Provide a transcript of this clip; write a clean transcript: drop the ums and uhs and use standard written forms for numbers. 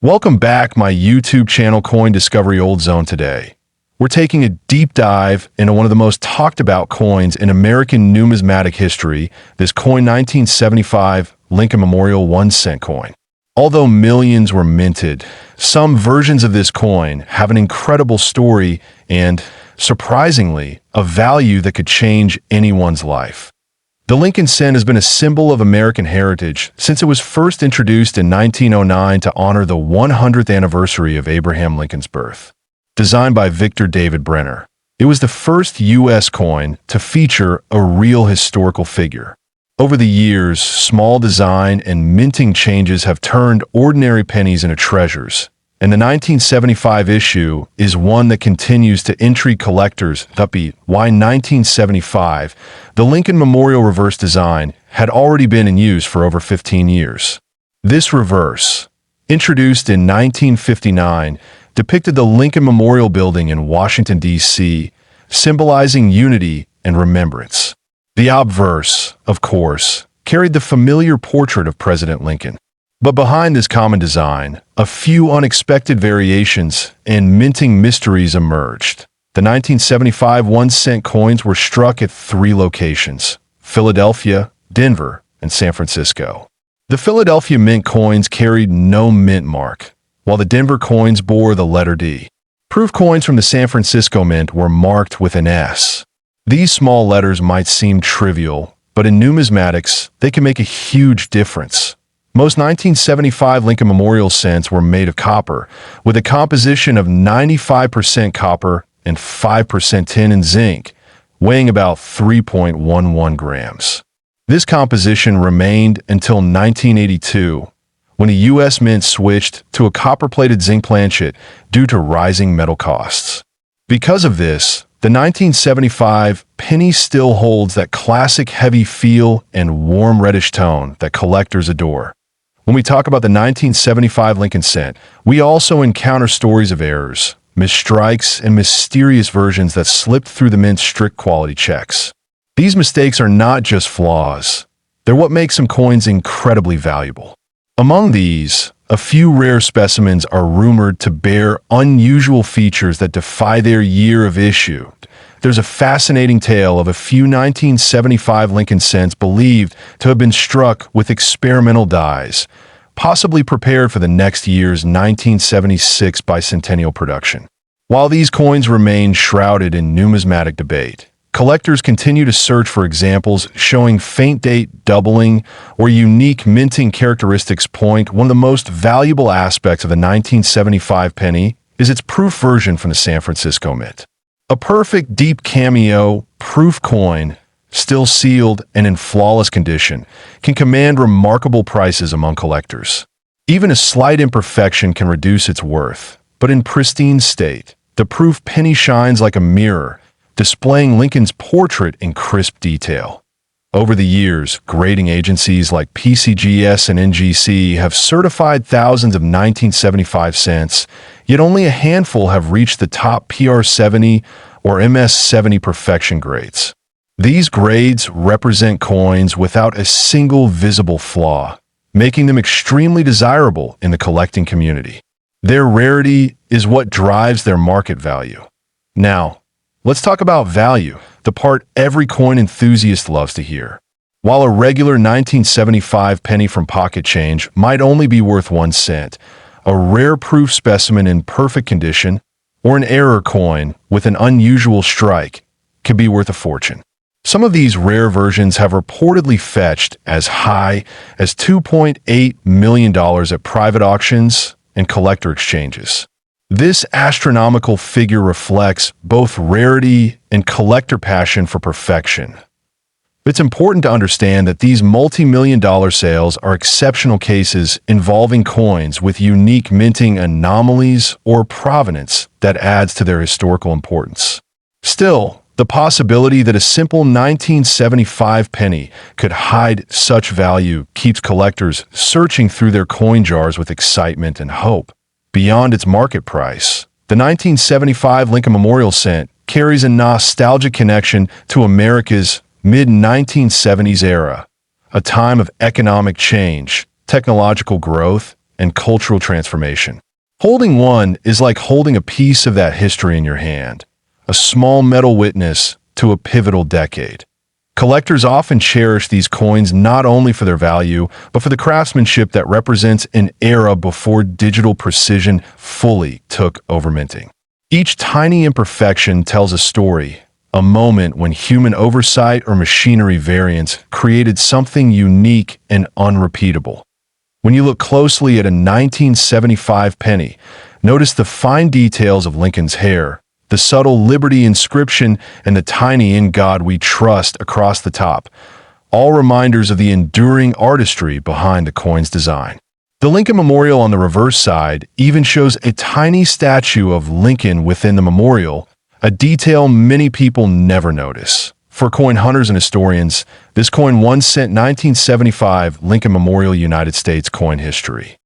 Welcome back my YouTube channel Coin Discovery Old Zone today. We're taking a deep dive into one of the most talked about coins in American numismatic history, this coin 1975 Lincoln Memorial 1-cent coin. Although millions were minted, some versions of this coin have an incredible story and, surprisingly, a value that could change anyone's life. The Lincoln cent has been a symbol of American heritage since it was first introduced in 1909 to honor the 100th anniversary of Abraham Lincoln's birth. Designed by Victor David Brenner, it was the first U.S. coin to feature a real historical figure. Over the years, small design and minting changes have turned ordinary pennies into treasures, and the 1975 issue is one that continues to intrigue collectors. Why 1975? The Lincoln Memorial reverse design had already been in use for over 15 years. This reverse, introduced in 1959, depicted the Lincoln Memorial Building in Washington, D.C., symbolizing unity and remembrance. The obverse, of course, carried the familiar portrait of President Lincoln. But behind this common design, a few unexpected variations and minting mysteries emerged. The 1975 1-cent coins were struck at 3 locations: Philadelphia, Denver, and San Francisco. The Philadelphia mint coins carried no mint mark, while the Denver coins bore the letter D. Proof coins from the San Francisco mint were marked with an S. These small letters might seem trivial, but in numismatics, they can make a huge difference. Most 1975 Lincoln Memorial cents were made of copper, with a composition of 95% copper and 5% tin and zinc, weighing about 3.11 grams. This composition remained until 1982, when a U.S. mint switched to a copper-plated zinc planchet due to rising metal costs. Because of this, the 1975 penny still holds that classic heavy feel and warm reddish tone that collectors adore. When we talk about the 1975 Lincoln cent, we also encounter stories of errors, misstrikes, and mysterious versions that slipped through the mint's strict quality checks. These mistakes are not just flaws, they're what makes some coins incredibly valuable. Among these, a few rare specimens are rumored to bear unusual features that defy their year of issue. There's a fascinating tale of a few 1975 Lincoln cents believed to have been struck with experimental dies, possibly prepared for the next year's 1976 bicentennial production. While these coins remain shrouded in numismatic debate, collectors continue to search for examples showing faint date doubling or unique minting characteristics. One of the most valuable aspects of the 1975 penny is its proof version from the San Francisco mint. A perfect deep cameo proof coin, still sealed and in flawless condition, can command remarkable prices among collectors. Even a slight imperfection can reduce its worth, but in pristine state, the proof penny shines like a mirror, displaying Lincoln's portrait in crisp detail. Over the years, grading agencies like PCGS and NGC have certified thousands of 1975 cents, yet only a handful have reached the top PR70 or MS70 perfection grades. These grades represent coins without a single visible flaw, making them extremely desirable in the collecting community. Their rarity is what drives their market value. Now, let's talk about value, the part every coin enthusiast loves to hear. While a regular 1975 penny from pocket change might only be worth 1 cent, a rare proof specimen in perfect condition, or an error coin with an unusual strike, could be worth a fortune. Some of these rare versions have reportedly fetched as high as $2.8 million at private auctions and collector exchanges. This astronomical figure reflects both rarity and collector passion for perfection. It's important to understand that these multi-million-dollar sales are exceptional cases involving coins with unique minting anomalies or provenance that adds to their historical importance. Still, the possibility that a simple 1975 penny could hide such value keeps collectors searching through their coin jars with excitement and hope. Beyond its market price, the 1975 Lincoln Memorial cent carries a nostalgic connection to America's mid-1970s era, a time of economic change, technological growth, and cultural transformation. Holding one is like holding a piece of that history in your hand, a small metal witness to a pivotal decade. Collectors often cherish these coins not only for their value, but for the craftsmanship that represents an era before digital precision fully took over minting. Each tiny imperfection tells a story, a moment when human oversight or machinery variance created something unique and unrepeatable. When you look closely at a 1975 penny, notice the fine details of Lincoln's hair, the subtle Liberty inscription, and the tiny "In God We Trust" across the top, all reminders of the enduring artistry behind the coin's design. The Lincoln Memorial on the reverse side even shows a tiny statue of Lincoln within the memorial, a detail many people never notice. For coin hunters and historians, this coin 1 cent 1975 Lincoln Memorial United States coin history.